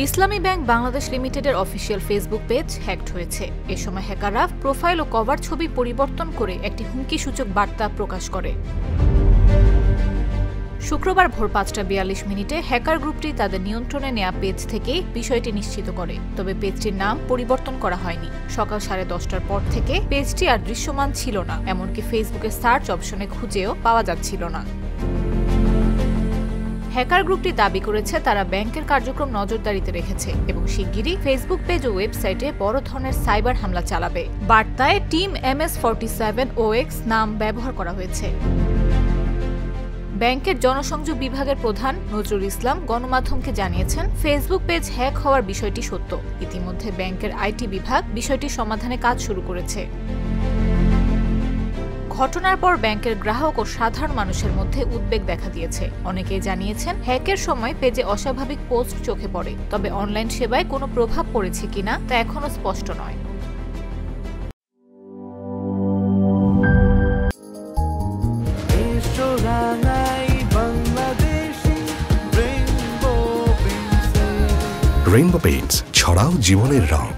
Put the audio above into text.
ইসলামী bank Bangladesh লিমিটেডের official Facebook page hacked হয়েছে। এ সময় হ্যাকাররা প্রোফাইল ও কভার ছবি পরিবর্তন করে একটি হুমকিসূচক বার্তা প্রকাশ করে। শুক্রবার ভোর ৫টা ৪২ হ্যাকার গ্রুপটি তাদের নিয়ন্ত্রণে নেওয়া পেজ থেকেই বিষয়টি নিশ্চিত করে। তবে পেজটির নাম পরিবর্তন করা হয়নি। সকাল 10:30টার পর থেকে পেজটি আর দৃশ্যমান ছিল না, এমনকি ফেসবুকের সার্চ অপশনে খুঁজেও পাওয়া যাচ্ছিল না। হ্যাকার গ্রুপটি দাবি করেছে তারা ব্যাংকের কার্যক্রম নজরদারিতে রেখেছে এবং শিগগিরই ফেসবুক পেজ ও ওয়েবসাইটে বড় ধরনের সাইবার হামলা চালাবে। বার্তায় টিম MS47OX নাম ব্যবহার করা হয়েছে। ব্যাংকের জনসংযোগ বিভাগের প্রধান নজরুল ইসলাম গণমাধ্যমকে জানিয়েছেন, ফেসবুক পেজ হ্যাক হওয়ার বিষয়টি সত্য। ইতিমধ্যে ব্যাংকের আইটি বিভাগ বিষয়টি সমাধানে কাজ শুরু করেছে। ঘটনার পর ব্যাংকের গ্রাহক ও সাধারণ মানুষের মধ্যে উদ্বেগ দেখা দিয়েছে। অনেকেই জানিয়েছেন, হ্যাকের সময় পেজে অস্বাভাবিক পোস্ট চোখে পড়ে, তবে অনলাইন সেবায় কোনো প্রভাব পড়েছে কিনা তা এখনো স্পষ্ট নয়। রেইনবো পেইন্টস, ছড়াও জীবনের রং।